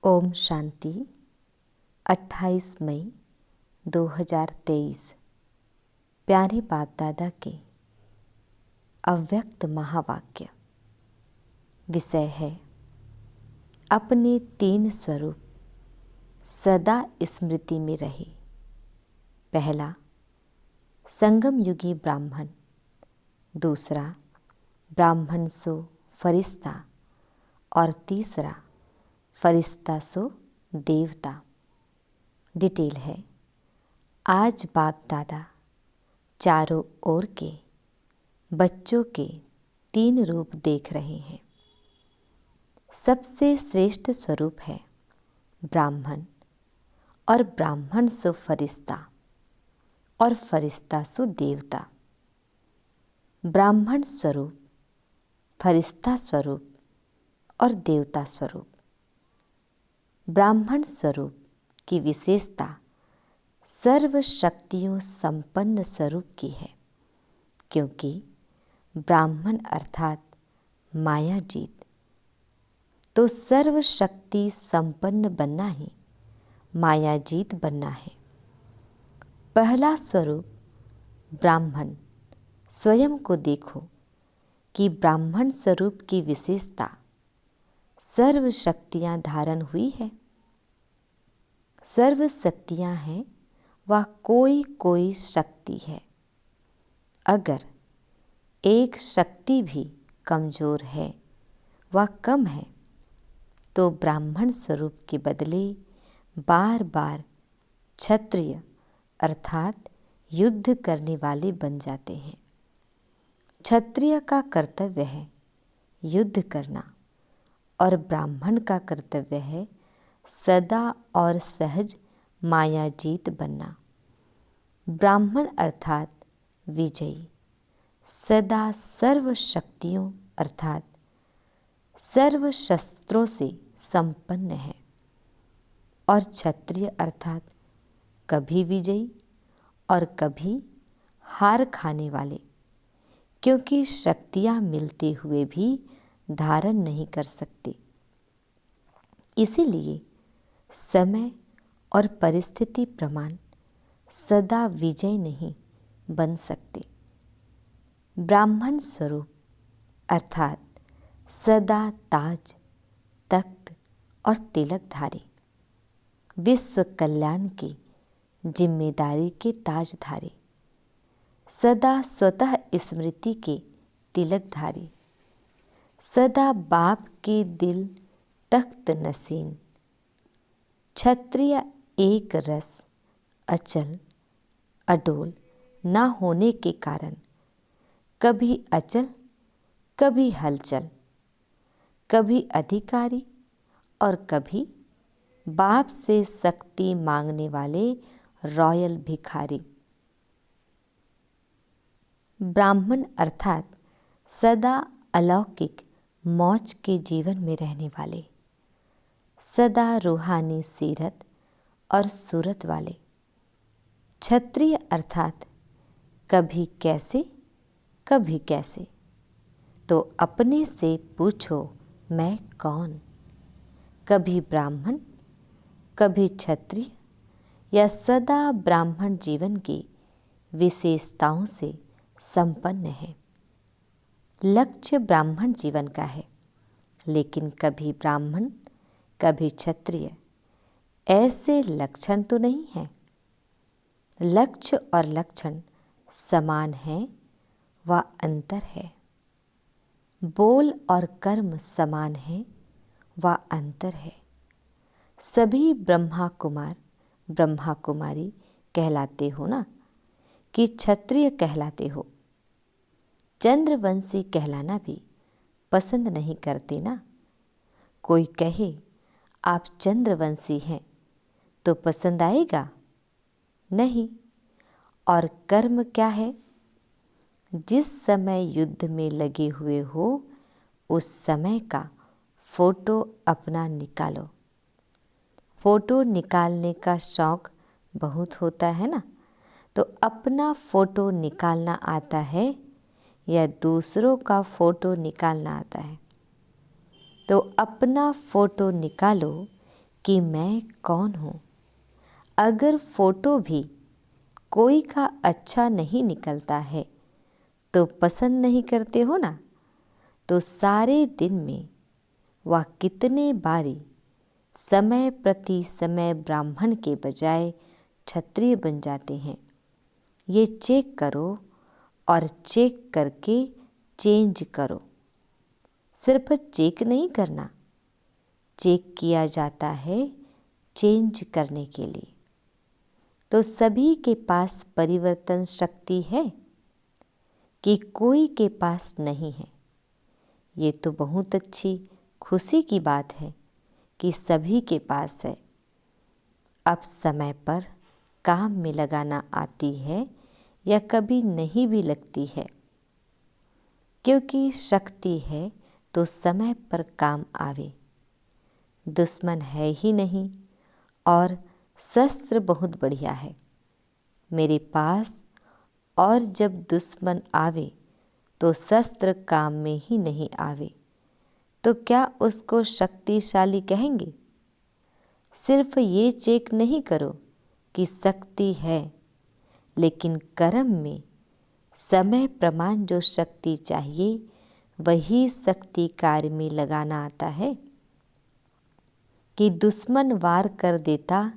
ओम शांति। 28 मई 2023। प्यारे बाप दादा के अव्यक्त महावाक्य। विषय है अपने 3 स्वरूप सदा स्मृति में रहे। पहला, संगम युगी ब्राह्मण। दूसरा, ब्राह्मण सो फरिश्ता। और तीसरा, फरिश्ता सो देवता। डिटेल है, आज बाप दादा चारों ओर के बच्चों के 3 रूप देख रहे हैं। सबसे श्रेष्ठ स्वरूप है ब्राह्मण, और ब्राह्मण सो फरिश्ता, और फरिश्ता सो देवता। ब्राह्मण स्वरूप, फरिश्ता स्वरूप और देवता स्वरूप। ब्राह्मण स्वरूप की विशेषता सर्व शक्तियों संपन्न स्वरूप की है, क्योंकि ब्राह्मण अर्थात माया जीत। तो सर्व शक्ति संपन्न बनना ही माया जीत बनना है। पहला स्वरूप ब्राह्मण। स्वयं को देखो कि ब्राह्मण स्वरूप की विशेषता सर्व शक्तियाँ धारण हुई है। सर्व शक्तियाँ हैं, वह कोई कोई शक्ति है। अगर एक शक्ति भी कमज़ोर है, वह कम है, तो ब्राह्मण स्वरूप के बदले बार बार क्षत्रिय अर्थात युद्ध करने वाले बन जाते हैं। क्षत्रिय का कर्तव्य है युद्ध करना, और ब्राह्मण का कर्तव्य है सदा और सहज मायाजीत बनना। ब्राह्मण अर्थात विजयी, सदा सर्व शक्तियों अर्थात सर्व शस्त्रों से संपन्न है। और क्षत्रिय अर्थात कभी विजयी और कभी हार खाने वाले, क्योंकि शक्तियाँ मिलते हुए भी धारण नहीं कर सकते। इसीलिए समय और परिस्थिति प्रमाण सदा विजय नहीं बन सकते। ब्राह्मण स्वरूप अर्थात सदा ताज, तख्त और तिलकधारी, विश्व कल्याण की जिम्मेदारी के ताजधारी, सदा स्वतः स्मृति के तिलकधारी, सदा बाप के दिल तख्त नसीन। क्षत्रिय एक रस अचल अडोल न होने के कारण कभी अचल कभी हलचल, कभी अधिकारी और कभी बाप से शक्ति मांगने वाले रॉयल भिखारी। ब्राह्मण अर्थात सदा अलौकिक मौज के जीवन में रहने वाले, सदा रूहानी सीरत और सूरत वाले। क्षत्रिय अर्थात कभी कैसे कभी कैसे। तो अपने से पूछो मैं कौन। कभी ब्राह्मण, कभी क्षत्रिय, या सदा ब्राह्मण जीवन की विशेषताओं से संपन्न है। लक्ष्य ब्राह्मण जीवन का है, लेकिन कभी ब्राह्मण कभी क्षत्रिय, ऐसे लक्षण तो नहीं है। लक्ष्य और लक्षण समान है, वह अंतर है। बोल और कर्म समान है, वह अंतर है। सभी ब्रह्मा कुमार ब्रह्मा कुमारी कहलाते हो ना, कि क्षत्रिय कहलाते हो। चंद्रवंशी कहलाना भी पसंद नहीं करते ना। कोई कहे आप चंद्रवंशी हैं तो पसंद आएगा? नहीं। और कर्म क्या है? जिस समय युद्ध में लगे हुए हो, उस समय का फोटो अपना निकालो। फोटो निकालने का शौक बहुत होता है ना, तो अपना फोटो निकालना आता है या दूसरों का फोटो निकालना आता है? तो अपना फोटो निकालो कि मैं कौन हूँ। अगर फोटो भी कोई का अच्छा नहीं निकलता है तो पसंद नहीं करते हो ना, तो सारे दिन में वह कितने बारी समय प्रति समय ब्राह्मण के बजाय क्षत्रिय बन जाते हैं। ये चेक करो और चेक करके चेंज करो। सिर्फ चेक नहीं करना, चेक किया जाता है चेंज करने के लिए। तो सभी के पास परिवर्तन शक्ति है कि कोई के पास नहीं है। ये तो बहुत अच्छी खुशी की बात है कि सभी के पास है। अब समय पर काम में लगाना आती है या कभी नहीं भी लगती है, क्योंकि शक्ति है तो समय पर काम आवे। दुश्मन है ही नहीं और शस्त्र बहुत बढ़िया है मेरे पास, और जब दुश्मन आवे तो शस्त्र काम में ही नहीं आवे, तो क्या उसको शक्तिशाली कहेंगे? सिर्फ ये चेक नहीं करो कि शक्ति है, लेकिन कर्म में समय प्रमाण जो शक्ति चाहिए वही शक्ति कार्य में लगाना आता है। कि दुश्मन वार कर देता,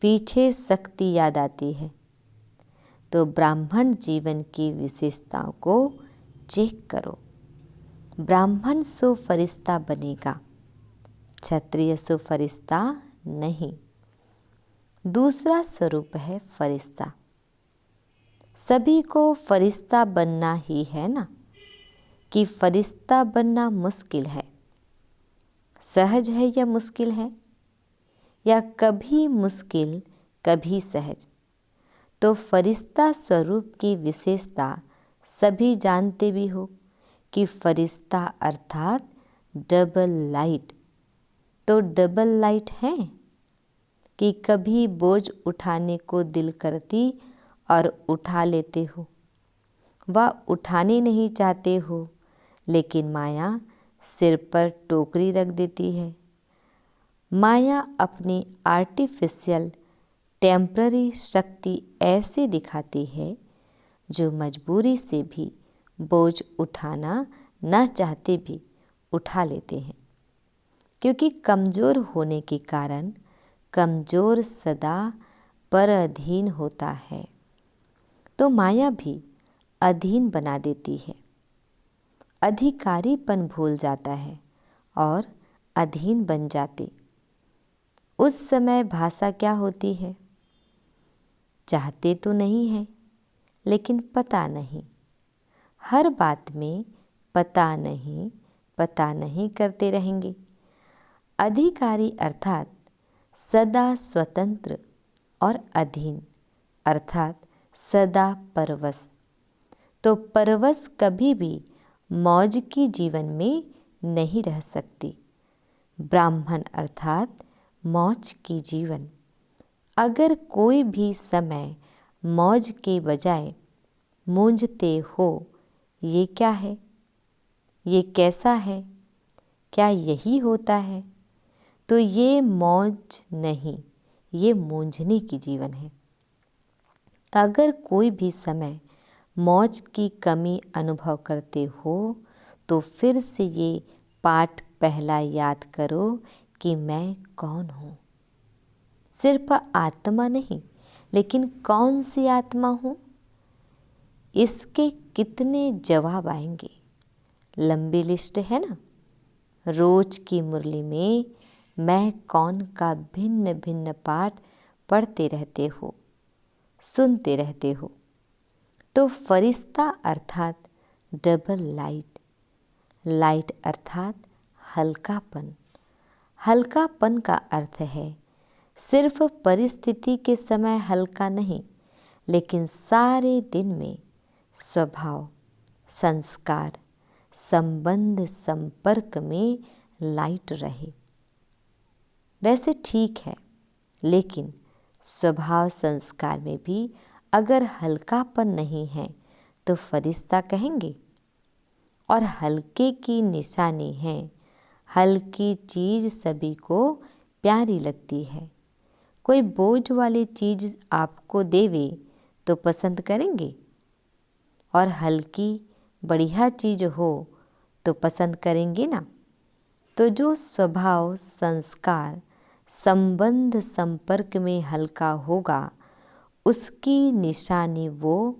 पीछे शक्ति याद आती है। तो ब्राह्मण जीवन की विशेषताओं को चेक करो। ब्राह्मण सो फरिश्ता बनेगा, क्षत्रिय सो फरिश्ता नहीं। दूसरा स्वरूप है फरिश्ता। सभी को फरिश्ता बनना ही है ना, कि फरिश्ता बनना मुश्किल है, सहज है या मुश्किल है, या कभी मुश्किल कभी सहज। तो फरिश्ता स्वरूप की विशेषता सभी जानते भी हो कि फरिश्ता अर्थात डबल लाइट। तो डबल लाइट है कि कभी बोझ उठाने को दिल करती और उठा लेते हो, व उठाने नहीं चाहते हो, लेकिन माया सिर पर टोकरी रख देती है। माया अपनी आर्टिफिशियल टेम्पररी शक्ति ऐसे दिखाती है जो मजबूरी से भी बोझ उठाना न चाहते भी उठा लेते हैं, क्योंकि कमज़ोर होने के कारण कमज़ोर सदा पर अधीन होता है। तो माया भी अधीन बना देती है, अधिकारीपन भूल जाता है और अधीन बन जाते। उस समय भाषा क्या होती है? चाहते तो नहीं है, लेकिन पता नहीं। हर बात में पता नहीं करते रहेंगे। अधिकारी अर्थात सदा स्वतंत्र और अधीन अर्थात सदा परवश। तो परवश कभी भी मौज की जीवन में नहीं रह सकती। ब्राह्मण अर्थात मौज की जीवन। अगर कोई भी समय मौज के बजाय मूंझते हो, ये क्या है, ये कैसा है, क्या यही होता है? तो ये मौज नहीं, ये मूंझने की जीवन है। अगर कोई भी समय मौज की कमी अनुभव करते हो तो फिर से ये पाठ पहला याद करो कि मैं कौन हूँ। सिर्फ आत्मा नहीं, लेकिन कौन सी आत्मा हूँ, इसके कितने जवाब आएंगे। लंबी लिस्ट है ना। रोज की मुरली में मैं कौन का भिन्न भिन्न पाठ पढ़ते रहते हो, सुनते रहते हो। तो फरिश्ता अर्थात डबल लाइट, लाइट अर्थात हल्कापन। हल्कापन का अर्थ है सिर्फ परिस्थिति के समय हल्का नहीं, लेकिन सारे दिन में स्वभाव, संस्कार, संबंध, संपर्क में लाइट रहे। वैसे ठीक है, लेकिन स्वभाव संस्कार में भी अगर हल्कापन नहीं है तो फरिश्ता कहेंगे। और हल्के की निशानी है, हल्की चीज़ सभी को प्यारी लगती है। कोई बोझ वाली चीज़ आपको देवे तो पसंद करेंगे, और हल्की बढ़िया चीज़ हो तो पसंद करेंगे ना। तो जो स्वभाव, संस्कार, संबंध, संपर्क में हल्का होगा, उसकी निशानी वो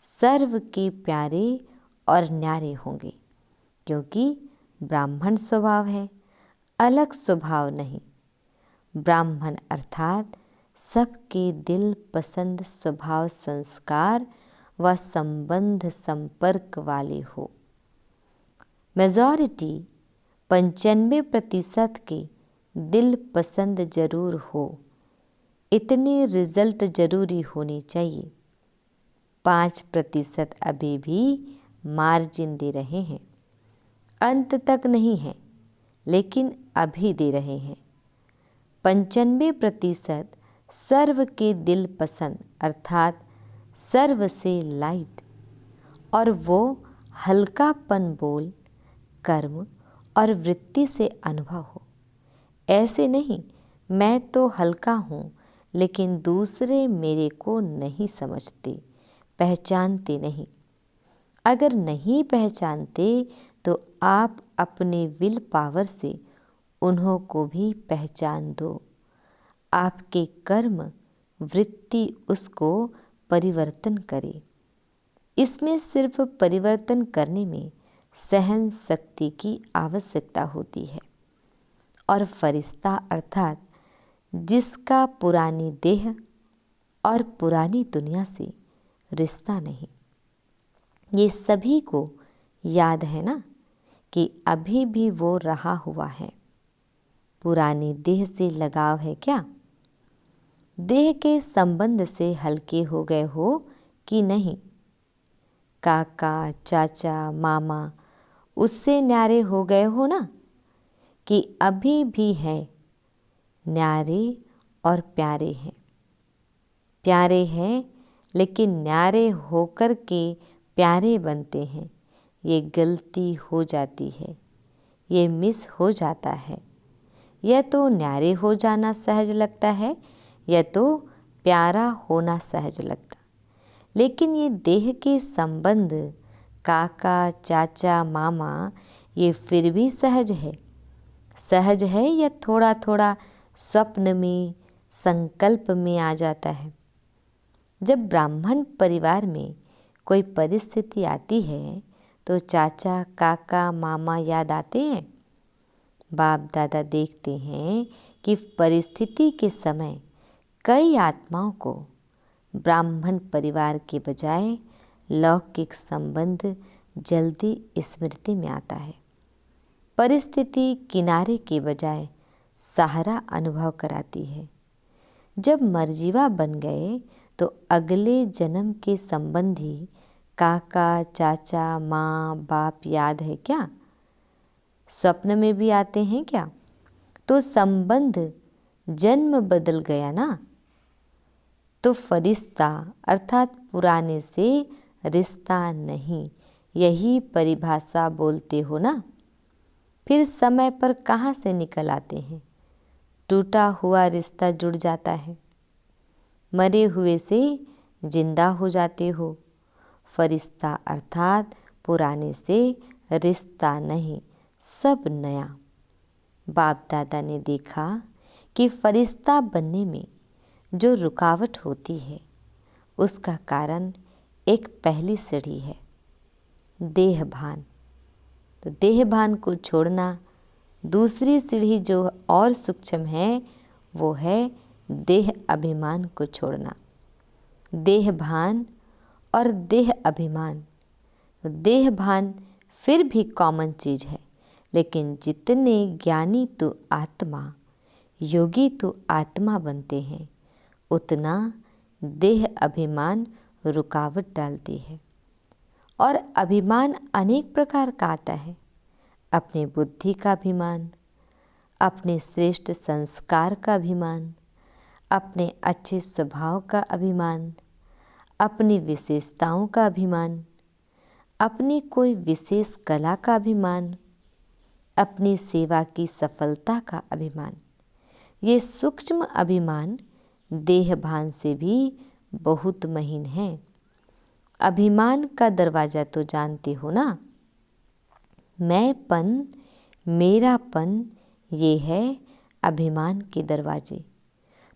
सर्व के प्यारे और न्यारे होंगे, क्योंकि ब्राह्मण स्वभाव है, अलग स्वभाव नहीं। ब्राह्मण अर्थात सबके दिल पसंद स्वभाव, संस्कार व संबंध संपर्क वाले हो। मेजॉरिटी 95% के दिल पसंद जरूर हो, इतनी रिजल्ट जरूरी होनी चाहिए। 5% अभी भी मार्जिन दे रहे हैं, अंत तक नहीं है, लेकिन अभी दे रहे हैं। 95% सर्व के दिल पसंद अर्थात सर्व से लाइट, और वो हल्कापन बोल, कर्म और वृत्ति से अनुभव हो। ऐसे नहीं, मैं तो हल्का हूँ लेकिन दूसरे मेरे को नहीं समझते, पहचानते नहीं। अगर नहीं पहचानते तो आप अपने विल पावर से उन्हों को भी पहचान दो। आपके कर्म वृत्ति उसको परिवर्तन करे। इसमें सिर्फ परिवर्तन करने में सहन शक्ति की आवश्यकता होती है। और फरिश्ता अर्थात जिसका पुरानी देह और पुरानी दुनिया से रिश्ता नहीं। ये सभी को याद है ना कि अभी भी वो रहा हुआ है। पुरानी देह से लगाव है क्या? देह के संबंध से हल्के हो गए हो कि नहीं? काका, चाचा, मामा उससे न्यारे हो गए हो ना? कि अभी भी है न्यारे और प्यारे हैं। प्यारे हैं लेकिन न्यारे होकर के प्यारे बनते हैं। ये गलती हो जाती है, ये मिस हो जाता है। यह तो न्यारे हो जाना सहज लगता है, यह तो प्यारा होना सहज लगता। लेकिन ये देह के संबंध, काका, चाचा, मामा, ये फिर भी सहज है। सहज है या थोड़ा थोड़ा स्वप्न में, संकल्प में आ जाता है। जब ब्राह्मण परिवार में कोई परिस्थिति आती है तो चाचा, काका, मामा याद आते हैं। बाप दादा देखते हैं कि परिस्थिति के समय कई आत्माओं को ब्राह्मण परिवार के बजाय लौकिक संबंध जल्दी स्मृति में आता है। परिस्थिति किनारे के बजाय सहारा अनुभव कराती है। जब मर्जीवा बन गए तो अगले जन्म के संबंधी काका, चाचा, माँ, बाप याद है क्या? स्वप्न में भी आते हैं क्या? तो संबंध जन्म बदल गया ना। तो फरिश्ता अर्थात पुराने से रिश्ता नहीं, यही परिभाषा बोलते हो ना। फिर समय पर कहाँ से निकल आते हैं? टूटा हुआ रिश्ता जुड़ जाता है। मरे हुए से जिंदा हो जाते हो। फरिश्ता अर्थात पुराने से रिश्ता नहीं, सब नया। बाप दादा ने देखा कि फरिश्ता बनने में जो रुकावट होती है उसका कारण एक पहली सीढ़ी है, देह भान। तो देह भान को छोड़ना। दूसरी सीढ़ी जो और सूक्ष्म है वो है देह अभिमान को छोड़ना। देह भान और देह अभिमान। देह भान फिर भी कॉमन चीज़ है, लेकिन जितने ज्ञानी तो आत्मा, योगी तो आत्मा बनते हैं, उतना देह अभिमान रुकावट डालती है। और अभिमान अनेक प्रकार का आता है। अपने बुद्धि का अभिमान, अपने श्रेष्ठ संस्कार का अभिमान, अपने अच्छे स्वभाव का अभिमान, अपनी विशेषताओं का अभिमान, अपनी कोई विशेष कला का अभिमान, अपनी सेवा की सफलता का अभिमान। ये सूक्ष्म अभिमान देह भान से भी बहुत महीन है। अभिमान का दरवाज़ा तो जानते हो ना, मैंपन, मेरापन, ये है अभिमान के दरवाजे।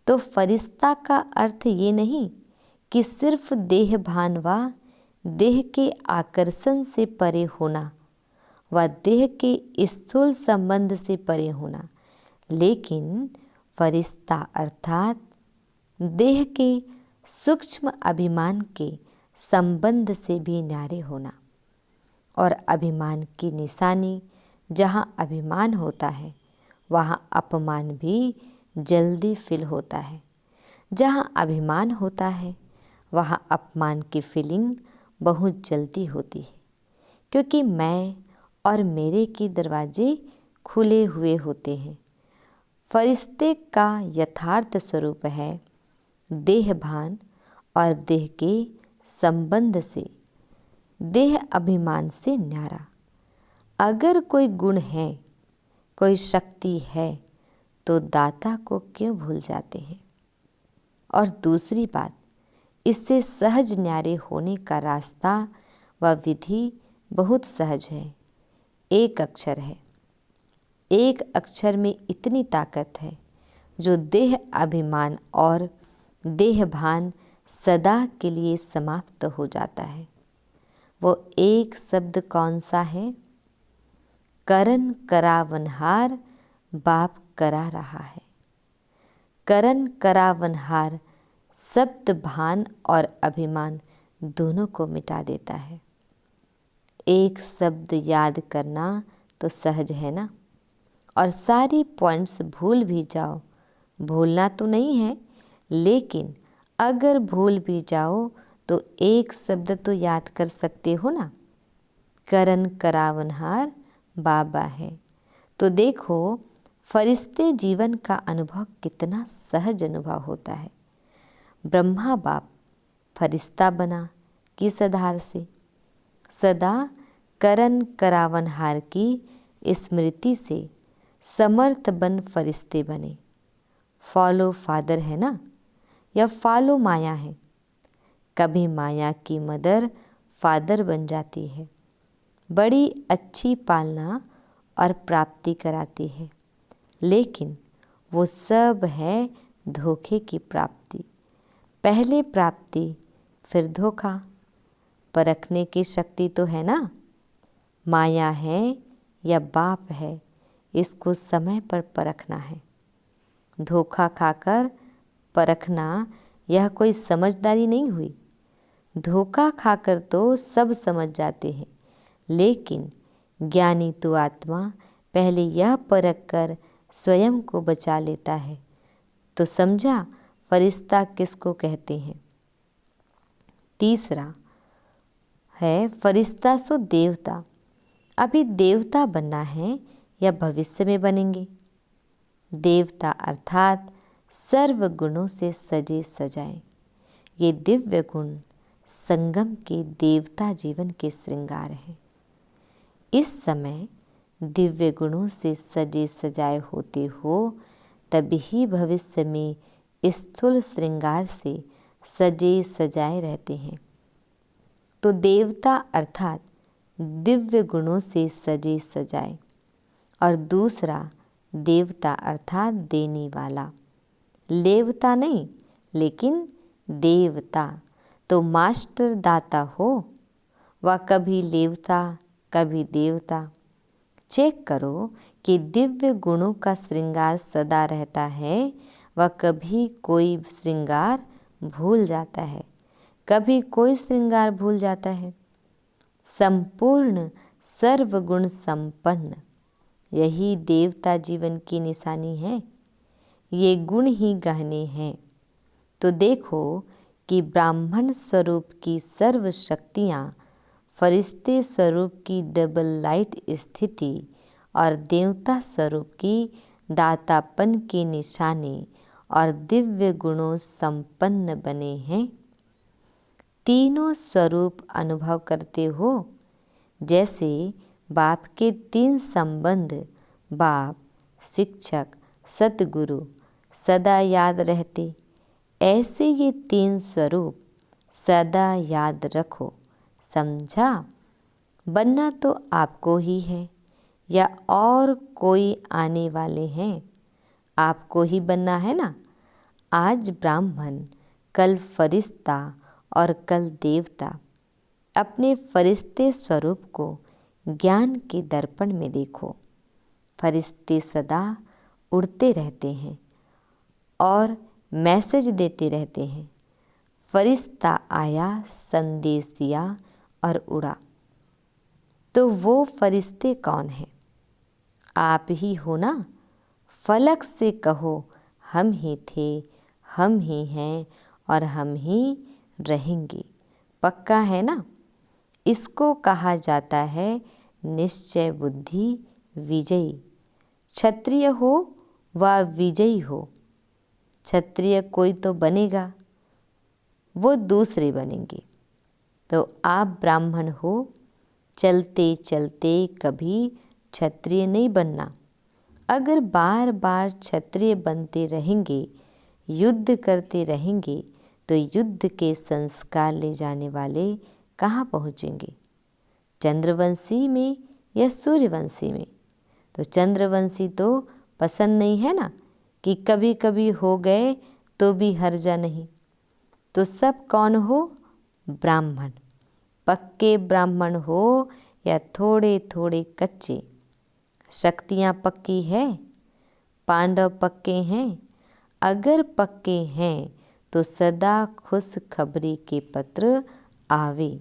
तो फरिश्ता का अर्थ ये नहीं कि सिर्फ देह भान व देह के आकर्षण से परे होना व देह के स्थूल संबंध से परे होना, लेकिन फरिश्ता अर्थात देह के सूक्ष्म अभिमान के संबंध से भी न्यारे होना। और अभिमान की निशानी, जहाँ अभिमान होता है वहाँ अपमान भी जल्दी फिल होता है। जहाँ अभिमान होता है वहाँ अपमान की फीलिंग बहुत जल्दी होती है, क्योंकि मैं और मेरे के दरवाजे खुले हुए होते हैं। फरिश्ते का यथार्थ स्वरूप है देह भान और देह के संबंध से, देह अभिमान से न्यारा। अगर कोई गुण है, कोई शक्ति है, तो दाता को क्यों भूल जाते हैं। और दूसरी बात, इससे सहज न्यारे होने का रास्ता व विधि बहुत सहज है। एक अक्षर है। एक अक्षर में इतनी ताकत है जो देह अभिमान और देह भान सदा के लिए समाप्त हो जाता है। वो एक शब्द कौन सा है? करन करावनहार बाप करा रहा है। करन करावनहार शब्द भान और अभिमान दोनों को मिटा देता है। एक शब्द याद करना तो सहज है ना, और सारी पॉइंट्स भूल भी जाओ, भूलना तो नहीं है, लेकिन अगर भूल भी जाओ तो एक शब्द तो याद कर सकते हो ना, करन करावनहार बाबा है। तो देखो फरिश्ते जीवन का अनुभव कितना सहज अनुभव होता है। ब्रह्मा बाप फरिश्ता बना किस आधार से? सदा करन करावनहार की स्मृति से समर्थ बन फरिश्ते बने। फॉलो फादर है ना, या फॉलो माया है। कभी माया की मदर फादर बन जाती है, बड़ी अच्छी पालना और प्राप्ति कराती है, लेकिन वो सब है धोखे की प्राप्ति। पहले प्राप्ति फिर धोखा। परखने की शक्ति तो है ना, माया है या बाप है, इसको समय पर परखना है। धोखा खाकर परखना यह कोई समझदारी नहीं हुई। धोखा खाकर तो सब समझ जाते हैं, लेकिन ज्ञानी तो आत्मा पहले यह परख कर स्वयं को बचा लेता है। तो समझा फरिश्ता किसको कहते हैं। तीसरा है फरिश्ता सो देवता। अभी देवता बनना है या भविष्य में बनेंगे। देवता अर्थात सर्व गुणों से सजे सजाए। ये दिव्य गुण संगम के देवता जीवन के श्रृंगार हैं। इस समय दिव्य गुणों से सजे सजाए होते हो, तभी भविष्य में स्थूल श्रृंगार से सजे सजाए रहते हैं। तो देवता अर्थात दिव्य गुणों से सजे सजाए, और दूसरा देवता अर्थात देने वाला। लेवता नहीं, लेकिन देवता। तो मास्टर दाता हो, वह कभी लेवता कभी देवता। चेक करो कि दिव्य गुणों का श्रृंगार सदा रहता है, वह कभी कोई श्रृंगार भूल जाता है, कभी कोई श्रृंगार भूल जाता है। संपूर्ण सर्वगुण संपन्न, यही देवता जीवन की निशानी है। ये गुण ही गहने हैं। तो देखो कि ब्राह्मण स्वरूप की सर्व शक्तियाँ, फरिश्ते स्वरूप की डबल लाइट स्थिति और देवता स्वरूप की दातापन की निशानी और दिव्य गुणों संपन्न बने हैं। तीनों स्वरूप अनुभव करते हो। जैसे बाप के तीन संबंध, बाप, शिक्षक, सतगुरु, सदा याद रहते। ऐसे ये 3 स्वरूप सदा याद रखो, समझा। बनना तो आपको ही है या और कोई आने वाले हैं? आपको ही बनना है ना। आज ब्राह्मण, कल फरिश्ता और कल देवता। अपने फरिश्ते स्वरूप को ज्ञान के दर्पण में देखो। फरिश्ते सदा उड़ते रहते हैं और मैसेज देते रहते हैं। फरिश्ता आया, संदेश दिया और उड़ा। तो वो फरिश्ते कौन हैं? आप ही हो ना। फलक से कहो हम ही थे, हम ही हैं और हम ही रहेंगे। पक्का है ना। इसको कहा जाता है निश्चय बुद्धि विजयी। क्षत्रिय हो व विजयी हो। क्षत्रिय कोई तो बनेगा, वो दूसरे बनेंगे। तो आप ब्राह्मण हो, चलते चलते कभी क्षत्रिय नहीं बनना। अगर बार बार क्षत्रिय बनते रहेंगे, युद्ध करते रहेंगे, तो युद्ध के संस्कार ले जाने वाले कहाँ पहुँचेंगे? चंद्रवंशी में या सूर्यवंशी में? तो चंद्रवंशी तो पसंद नहीं है ना कि कभी कभी हो गए तो भी हर्जा नहीं। तो सब कौन हो? ब्राह्मण। पक्के ब्राह्मण हो या थोड़े थोड़े कच्चे। शक्तियाँ पक्की है, पांडव पक्के हैं। अगर पक्के हैं तो सदा खुशखबरी के पत्र आवे।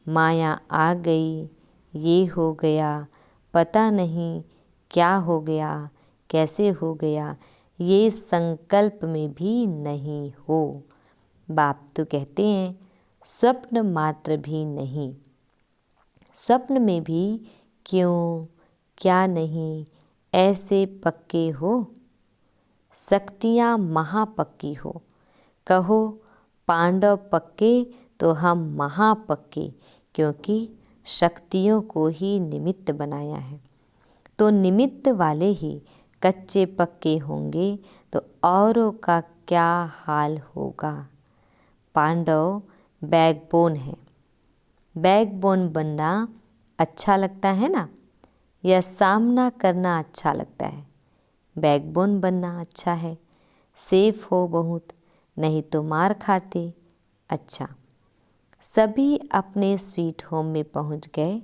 माया आ गई, ये हो गया, पता नहीं क्या हो गया, कैसे हो गया, ये संकल्प में भी नहीं हो। बाप तो कहते हैं स्वप्न मात्र भी नहीं। स्वप्न में भी क्यों, क्या नहीं, ऐसे पक्के हो। शक्तियाँ महापक्की हो। कहो पांडव पक्के तो हम महापक्के, क्योंकि शक्तियों को ही निमित्त बनाया है। तो निमित्त वाले ही कच्चे पक्के होंगे तो औरों का क्या हाल होगा। पांडव बैकबोन है। बैकबोन बनना अच्छा लगता है ना, या सामना करना अच्छा लगता है? बैकबोन बनना अच्छा है। सेफ हो बहुत, नहीं तो मार खाते। अच्छा, सभी अपने स्वीट होम में पहुंच गए।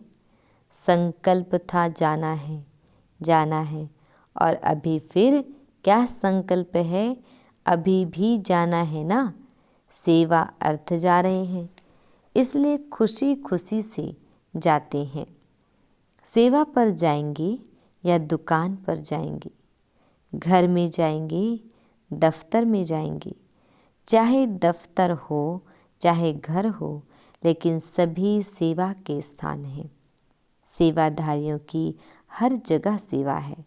संकल्प था जाना है, जाना है। और अभी फिर क्या संकल्प है? अभी भी जाना है ना। सेवा अर्थ जा रहे हैं, इसलिए खुशी खुशी से जाते हैं। सेवा पर जाएंगे या दुकान पर जाएंगे, घर में जाएंगे, दफ्तर में जाएंगे। चाहे दफ्तर हो चाहे घर हो, लेकिन सभी सेवा के स्थान हैं। सेवाधारियों की हर जगह सेवा है।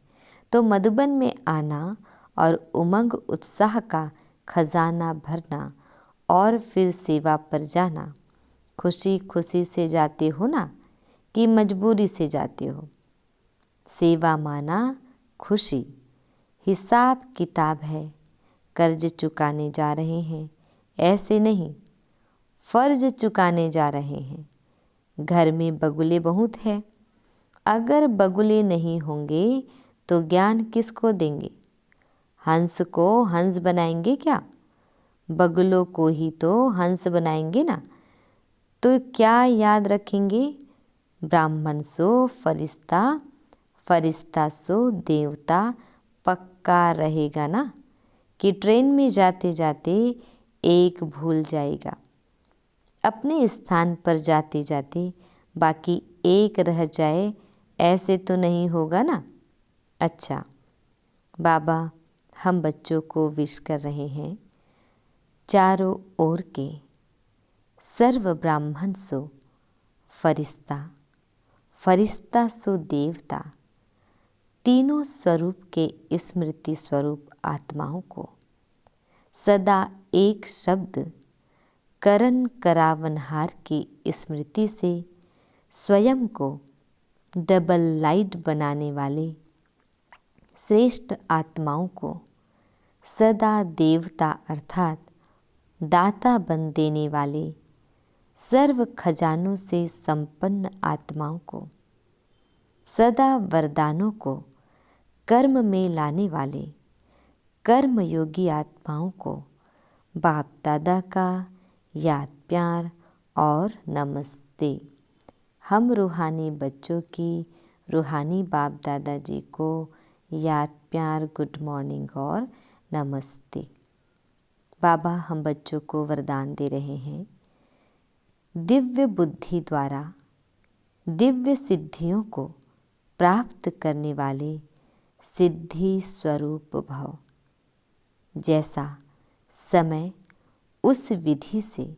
तो मधुबन में आना और उमंग उत्साह का खजाना भरना और फिर सेवा पर जाना। खुशी खुशी से जाते हो ना, कि मजबूरी से जाते हो? सेवा माना खुशी। हिसाब किताब है, कर्ज चुकाने जा रहे हैं, ऐसे नहीं, फर्ज चुकाने जा रहे हैं। घर में बगुले बहुत है। अगर बगुले नहीं होंगे तो ज्ञान किसको देंगे? हंस को हंस बनाएंगे क्या? बगुलों को ही तो हंस बनाएंगे ना। तो क्या याद रखेंगे? ब्राह्मण सो फरिश्ता, फरिश्ता सो देवता। पक्का रहेगा ना कि ट्रेन में जाते जाते एक भूल जाएगा, अपने स्थान पर जाते जाते बाकी एक रह जाए, ऐसे तो नहीं होगा ना। अच्छा बाबा, हम बच्चों को विश कर रहे हैं। चारों ओर के सर्व ब्राह्मण सो फरिश्ता, फरिश्ता सो देवता, तीनों स्वरूप के स्मृति स्वरूप आत्माओं को सदा एक शब्द करण करावनहार की स्मृति से स्वयं को डबल लाइट बनाने वाले श्रेष्ठ आत्माओं को सदा देवता अर्थात दाता बन देने वाले सर्व खजानों से संपन्न आत्माओं को, सदा वरदानों को कर्म में लाने वाले कर्मयोगी आत्माओं को बाप दादा का याद प्यार और नमस्ते। हम रूहानी बच्चों की रूहानी बाप दादा जी को याद प्यार, गुड मॉर्निंग और नमस्ते। बाबा हम बच्चों को वरदान दे रहे हैं, दिव्य बुद्धि द्वारा दिव्य सिद्धियों को प्राप्त करने वाले सिद्धि स्वरूप भव। जैसा समय उस विधि से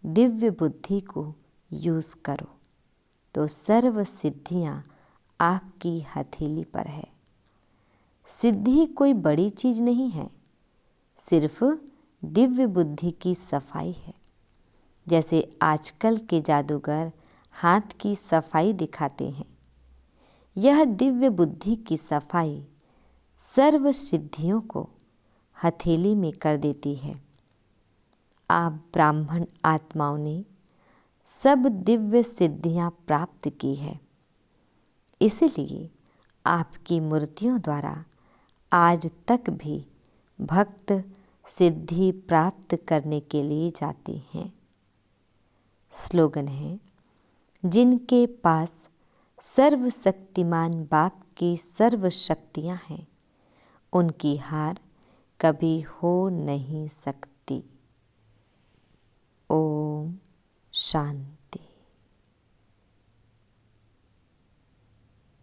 दिव्य बुद्धि को यूज़ करो तो सर्व सिद्धियाँ आपकी हथेली पर है। सिद्धि कोई बड़ी चीज़ नहीं है, सिर्फ दिव्य बुद्धि की सफाई है। जैसे आजकल के जादूगर हाथ की सफाई दिखाते हैं, यह दिव्य बुद्धि की सफाई सर्व सिद्धियों को हथेली में कर देती है। आप ब्राह्मण आत्माओं ने सब दिव्य सिद्धियां प्राप्त की है, इसलिए आपकी मूर्तियों द्वारा आज तक भी भक्त सिद्धि प्राप्त करने के लिए जाते हैं। स्लोगन है, जिनके पास सर्वशक्तिमान बाप की सर्व शक्तियाँ हैं, उनकी हार कभी हो नहीं सकती। ओम शांति।